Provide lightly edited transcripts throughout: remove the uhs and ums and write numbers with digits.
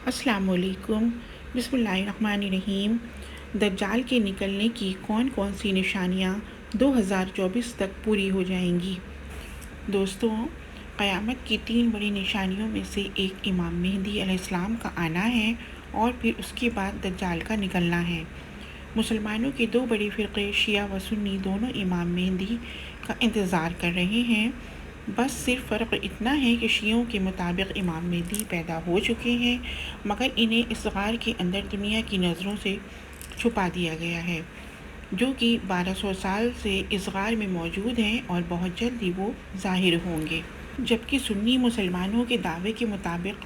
السلام علیکم۔ بسم اللہ الرحمن الرحیم۔ دجال کے نکلنے کی کون کون سی نشانیاں 2024 تک پوری ہو جائیں گی؟ دوستوں، قیامت کی 3 بڑی نشانیوں میں سے ایک امام مہدی علیہ السلام کا آنا ہے اور پھر اس کے بعد دجال کا نکلنا ہے۔ مسلمانوں کے 2 بڑے فرقے شیعہ و سنی دونوں امام مہدی کا انتظار کر رہے ہیں۔ بس صرف فرق اتنا ہے کہ شیعوں کے مطابق امام مہدی پیدا ہو چکے ہیں، مگر انہیں اس غار کے اندر دنیا کی نظروں سے چھپا دیا گیا ہے، جو کہ 1200 سال سے اس غار میں موجود ہیں اور بہت جلد ہی وہ ظاہر ہوں گے۔ جبکہ سنی مسلمانوں کے دعوے کے مطابق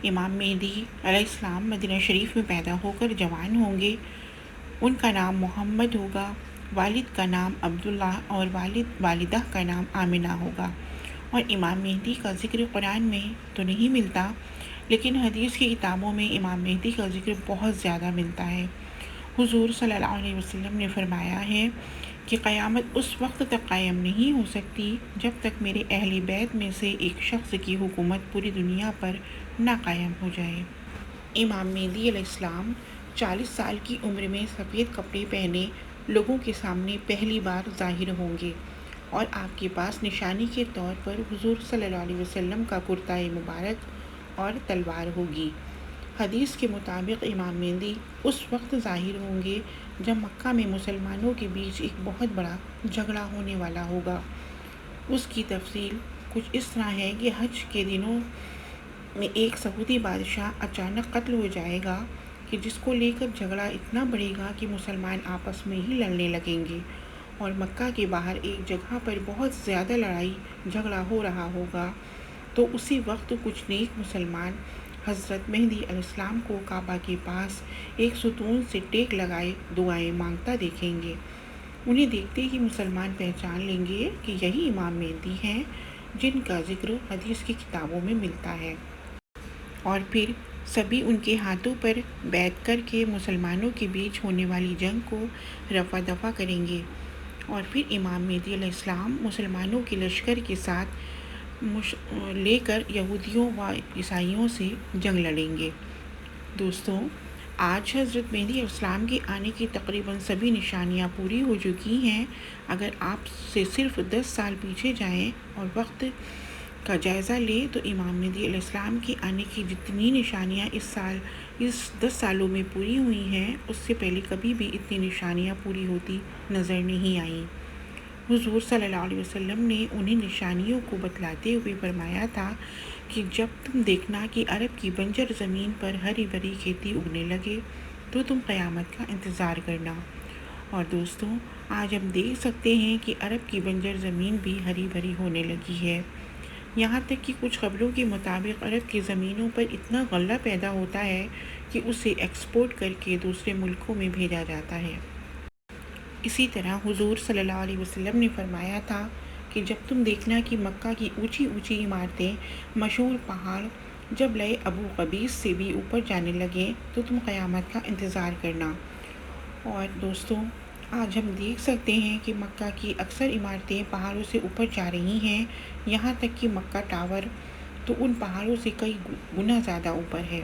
امام مہدی علیہ السلام مدینہ شریف میں پیدا ہو کر جوان ہوں گے۔ ان کا نام محمد ہوگا، والد کا نام عبداللہ اور والدہ کا نام آمنہ ہوگا۔ اور امام مہدی کا ذکر قرآن میں تو نہیں ملتا، لیکن حدیث کی کتابوں میں امام مہدی کا ذکر بہت زیادہ ملتا ہے۔ حضور صلی اللہ علیہ وسلم نے فرمایا ہے کہ قیامت اس وقت تک قائم نہیں ہو سکتی جب تک میرے اہل بیت میں سے ایک شخص کی حکومت پوری دنیا پر نہ قائم ہو جائے۔ امام مہدی علیہ السلام 40 سال کی عمر میں سفید کپڑے پہنے لوگوں کے سامنے پہلی بار ظاہر ہوں گے، اور آپ کے پاس نشانی کے طور پر حضور صلی اللہ علیہ وسلم کا کرتہ مبارک اور تلوار ہوگی۔ حدیث کے مطابق امام مہدی اس وقت ظاہر ہوں گے جب مکہ میں مسلمانوں کے بیچ ایک بہت بڑا جھگڑا ہونے والا ہوگا۔ اس کی تفصیل کچھ اس طرح ہے کہ حج کے دنوں میں ایک سعودی بادشاہ اچانک قتل ہو جائے گا کہ جس کو لے کر جھگڑا اتنا بڑھے گا کہ مسلمان آپس میں ہی لڑنے لگیں گے، اور مکہ کے باہر ایک جگہ پر بہت زیادہ لڑائی جھگڑا ہو رہا ہوگا۔ تو اسی وقت کچھ نیک مسلمان حضرت مہدی علیہ السلام کو کعبہ کے پاس ایک ستون سے ٹیک لگائے دعائیں مانگتا دیکھیں گے۔ انہیں دیکھتے ہی مسلمان پہچان لیں گے کہ یہی امام مہدی ہیں جن کا ذکر حدیث کی کتابوں میں ملتا ہے، اور پھر سبھی ان کے ہاتھوں پر بیعت کر کے مسلمانوں کے بیچ ہونے والی جنگ کو رفع دفع کریں گے، اور پھر امام مہدی علیہ السلام مسلمانوں کے لشکر کے ساتھ لے کر یہودیوں و عیسائیوں سے جنگ لڑیں گے۔ دوستوں، آج حضرت مہدی علیہ السلام کے آنے کی تقریباً سبھی نشانیاں پوری ہو چکی ہیں۔ اگر آپ سے صرف 10 سال پیچھے جائیں اور وقت کا جائزہ لیں تو امام مہدی علیہ السلام کے آنے کی جتنی نشانیاں اس 10 سالوں میں پوری ہوئی ہیں، اس سے پہلے کبھی بھی اتنی نشانیاں پوری ہوتی نظر نہیں آئیں۔ حضور صلی اللہ علیہ وسلم نے انہیں نشانیوں کو بتلاتے ہوئے فرمایا تھا کہ جب تم دیکھنا کہ عرب کی بنجر زمین پر ہری بھری کھیتی اگنے لگے تو تم قیامت کا انتظار کرنا۔ اور دوستوں، آج ہم دیکھ سکتے ہیں کہ عرب کی بنجر زمین بھی ہری بھری ہونے لگی ہے۔ یہاں تک کہ کچھ خبروں کے مطابق عرب کی زمینوں پر اتنا غلہ پیدا ہوتا ہے کہ اسے ایکسپورٹ کر کے دوسرے ملکوں میں بھیجا جاتا ہے۔ اسی طرح حضور صلی اللہ علیہ وسلم نے فرمایا تھا کہ جب تم دیکھنا کہ مکہ کی اونچی اونچی عمارتیں، مشہور پہاڑ جب لئے ابو قبیس سے بھی اوپر جانے لگیں تو تم قیامت کا انتظار کرنا۔ اور دوستوں، آج ہم دیکھ سکتے ہیں کہ مکہ کی اکثر عمارتیں پہاڑوں سے اوپر جا رہی ہیں، یہاں تک کہ مکہ ٹاور تو ان پہاڑوں سے کئی گنا زیادہ اوپر ہے۔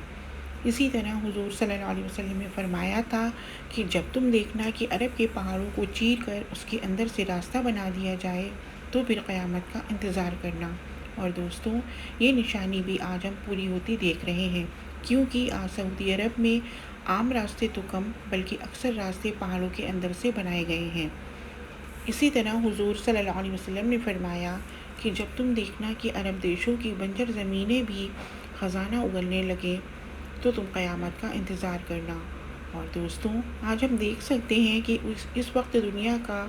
اسی طرح حضور صلی اللہ علیہ وسلم نے فرمایا تھا کہ جب تم دیکھنا کہ عرب کے پہاڑوں کو چیر کر اس کے اندر سے راستہ بنا دیا جائے تو پھر قیامت کا انتظار کرنا۔ اور دوستوں، یہ نشانی بھی آج ہم پوری ہوتی دیکھ رہے ہیں، کیونکہ آج سعودی عرب میں عام راستے تو کم بلکہ اکثر راستے پہاڑوں کے اندر سے بنائے گئے ہیں۔ اسی طرح حضور صلی اللہ علیہ وسلم نے فرمایا کہ جب تم دیکھنا کہ عرب دیشوں کی بنجر زمینیں بھی خزانہ اگلنے لگیں تو تم قیامت کا انتظار کرنا۔ اور دوستوں، آج ہم دیکھ سکتے ہیں کہ اس وقت دنیا کا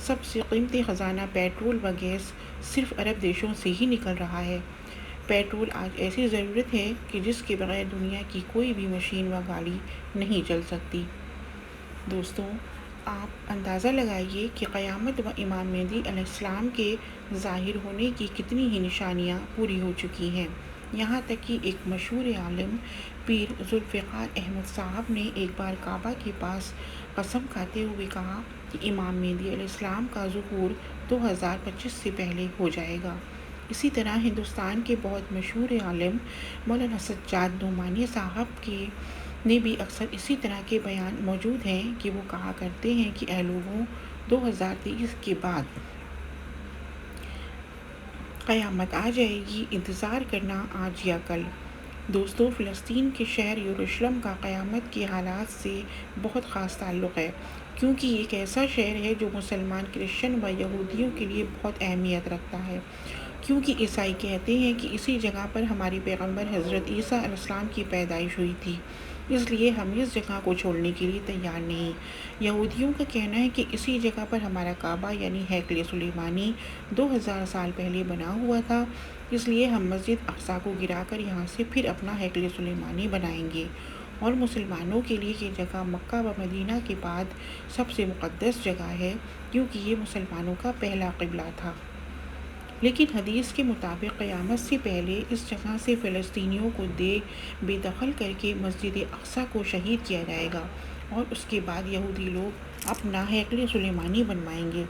سب سے قیمتی خزانہ پیٹرول و گیس صرف عرب دیشوں سے ہی نکل رہا ہے۔ پیٹرول آج ایسی ضرورت ہے کہ جس کے بغیر دنیا کی کوئی بھی مشین و گاڑی نہیں چل سکتی۔ دوستوں، آپ اندازہ لگائیے کہ قیامت و امام مہدی علیہ السلام کے ظاہر ہونے کی کتنی ہی نشانیاں پوری ہو چکی ہیں۔ یہاں تک کہ ایک مشہور عالم پیر ذوالفقار احمد صاحب نے ایک بار کعبہ کے پاس قسم کھاتے ہوئے کہا کہ امام مہدی علیہ السلام کا ظہور 2025 سے پہلے ہو جائے گا۔ اسی طرح ہندوستان کے بہت مشہور عالم مولانا سجاد نعمانی صاحب کے نے بھی اکثر اسی طرح کے بیان موجود ہیں کہ وہ کہا کرتے ہیں کہ اے لوگوں، 2023 کے بعد قیامت آ جائے گی، انتظار کرنا آج یا کل۔ دوستو، فلسطین کے شہر یروشلم کا قیامت کے حالات سے بہت خاص تعلق ہے، کیونکہ یہ ایک ایسا شہر ہے جو مسلمان، کرسچن و یہودیوں کے لیے بہت اہمیت رکھتا ہے، کیونکہ عیسائی کہتے ہیں کہ اسی جگہ پر ہمارے پیغمبر حضرت عیسیٰ علیہ السلام کی پیدائش ہوئی تھی، اس لیے ہم اس جگہ کو چھوڑنے کے لیے تیار نہیں۔ یہودیوں کا کہنا ہے کہ اسی جگہ پر ہمارا کعبہ یعنی ہیکل سلیمانی 2000 سال پہلے بنا ہوا تھا، اس لیے ہم مسجد اقصیٰ کو گرا کر یہاں سے پھر اپنا ہیکل سلیمانی بنائیں گے، اور مسلمانوں کے لیے یہ جگہ مکہ و مدینہ کے بعد سب سے مقدس جگہ ہے، کیونکہ یہ مسلمانوں کا پہلا قبلہ تھا۔ لیکن حدیث کے مطابق قیامت سے پہلے اس جگہ سے فلسطینیوں کو بے دخل کر کے مسجد اقصیٰ کو شہید کیا جائے گا، اور اس کے بعد یہودی لوگ اپنا ہیکل سلیمانی بنوائیں گے،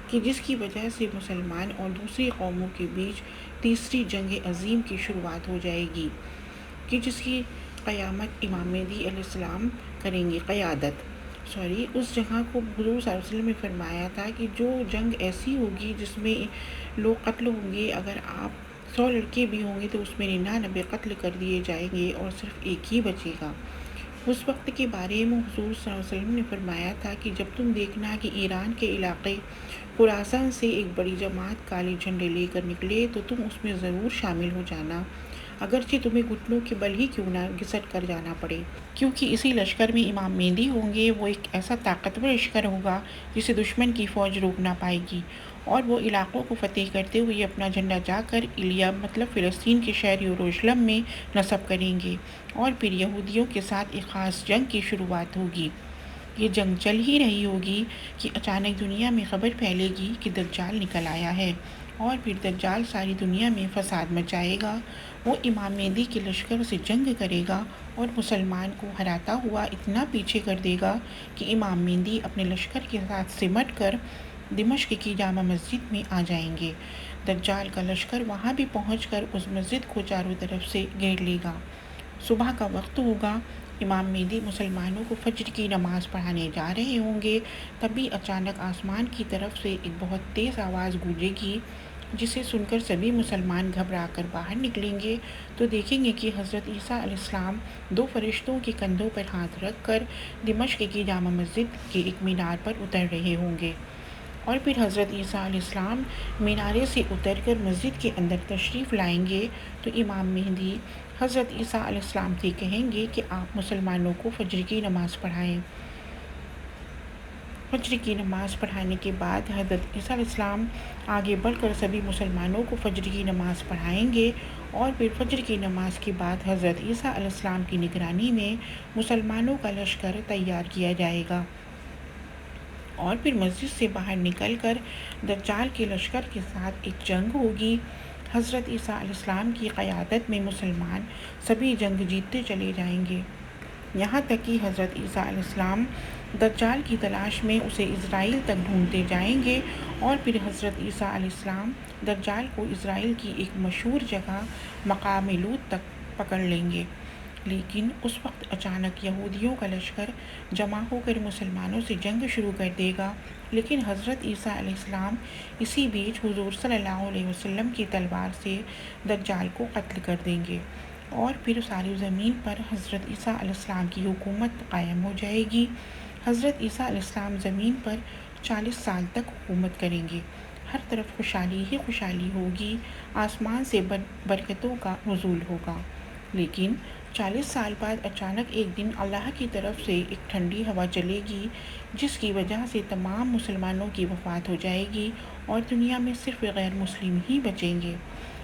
کہ جس کی وجہ سے مسلمان اور دوسری قوموں کے بیچ تیسری جنگ عظیم کی شروعات ہو جائے گی، کہ جس کی قیامت امام مہدی علیہ السلام کریں گے قیادت۔ اس جگہ کو حضور صلی اللہ علیہ وسلم نے فرمایا تھا کہ جو جنگ ایسی ہوگی جس میں لوگ قتل ہوں گے، اگر آپ 100 لڑکے بھی ہوں گے تو اس میں 99 قتل کر دیے جائیں گے اور صرف ایک ہی بچے گا۔ اس وقت کے بارے میں حضور صلی اللہ علیہ وسلم نے فرمایا تھا کہ جب تم دیکھنا کہ ایران کے علاقے خراسان سے ایک بڑی جماعت کالے جھنڈے لے کر نکلے تو تم اس میں ضرور شامل ہو جانا، اگرچہ تمہیں گھٹنوں کے بل ہی کیوں نہ گھسٹ کر جانا پڑے، کیونکہ اسی لشکر میں امام مہدی ہوں گے۔ وہ ایک ایسا طاقتور لشکر ہوگا جسے دشمن کی فوج روک نہ پائے گی، اور وہ علاقوں کو فتح کرتے ہوئے اپنا جھنڈا جا کر ایلیا مطلب فلسطین کے شہر یروشلم میں نصب کریں گے، اور پھر یہودیوں کے ساتھ ایک خاص جنگ کی شروعات ہوگی۔ یہ جنگ چل ہی رہی ہوگی کہ اچانک دنیا میں خبر پھیلے گی کہ دجال نکل آیا ہے، اور پھر دجال ساری دنیا میں فساد مچائے گا۔ وہ امام مہدی کے لشکر سے جنگ کرے گا اور مسلمان کو ہراتا ہوا اتنا پیچھے کر دے گا کہ امام مہدی اپنے لشکر کے ساتھ سمٹ کر دمشق کی جامع مسجد میں آ جائیں گے۔ دجال کا لشکر وہاں بھی پہنچ کر اس مسجد کو چاروں طرف سے گھیر لے گا۔ صبح کا وقت ہوگا، امام مہدی مسلمانوں کو فجر کی نماز پڑھانے جا رہے ہوں گے، تبھی اچانک آسمان کی طرف سے ایک بہت تیز آواز گونجے گی، جسے سن کر سبھی مسلمان گھبرا کر باہر نکلیں گے تو دیکھیں گے کہ حضرت عیسیٰ علیہ السلام 2 فرشتوں کے کندھوں پر ہاتھ رکھ کر دمشق کی جامع مسجد کے ایک مینار پر اتر رہے ہوں گے، اور پھر حضرت عیسیٰ علیہ السلام مینارے سے اتر کر مسجد کے اندر تشریف لائیں گے تو امام مہدی حضرت عیسیٰ علیہ السلام سے کہیں گے کہ آپ مسلمانوں کو فجر کی نماز پڑھائیں۔ فجر کی نماز پڑھانے کے بعد حضرت عیسیٰ علیہ السلام آگے بڑھ کر سبھی مسلمانوں کو فجر کی نماز پڑھائیں گے، اور پھر فجر کی نماز کے بعد حضرت عیسیٰ علیہ السلام کی نگرانی میں مسلمانوں کا لشکر تیار کیا جائے گا، اور پھر مسجد سے باہر نکل کر دجال کے لشکر کے ساتھ ایک جنگ ہوگی۔ حضرت عیسیٰ علیہ السلام کی قیادت میں مسلمان سبھی جنگ جیتتے چلے جائیں گے، یہاں تک کہ حضرت عیسیٰ علیہ السلام دجال کی تلاش میں اسے اسرائیل تک ڈھونڈتے جائیں گے، اور پھر حضرت عیسیٰ علیہ السلام دجال کو اسرائیل کی ایک مشہور جگہ مقام لوط تک پکڑ لیں گے۔ لیکن اس وقت اچانک یہودیوں کا لشکر جمع ہو کر مسلمانوں سے جنگ شروع کر دے گا، لیکن حضرت عیسیٰ علیہ السلام اسی بیچ حضور صلی اللہ علیہ وسلم کی تلوار سے دجال کو قتل کر دیں گے، اور پھر ساری زمین پر حضرت عیسیٰ علیہ السلام کی حکومت قائم ہو جائے گی۔ حضرت عیسیٰ علیہ السلام زمین پر 40 سال تک حکومت کریں گے، ہر طرف خوشحالی ہی خوشحالی ہوگی، آسمان سے برکتوں کا نزول ہوگا۔ لیکن 40 سال بعد اچانک ایک دن اللہ کی طرف سے ایک ٹھنڈی ہوا چلے گی، جس کی وجہ سے تمام مسلمانوں کی وفات ہو جائے گی، اور دنیا میں صرف غیر مسلم ہی بچیں گے۔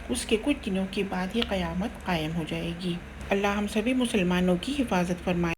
اس کے کچھ دنوں کے بعد یہ قیامت قائم ہو جائے گی۔ اللہ ہم سبھی مسلمانوں کی حفاظت فرمائے۔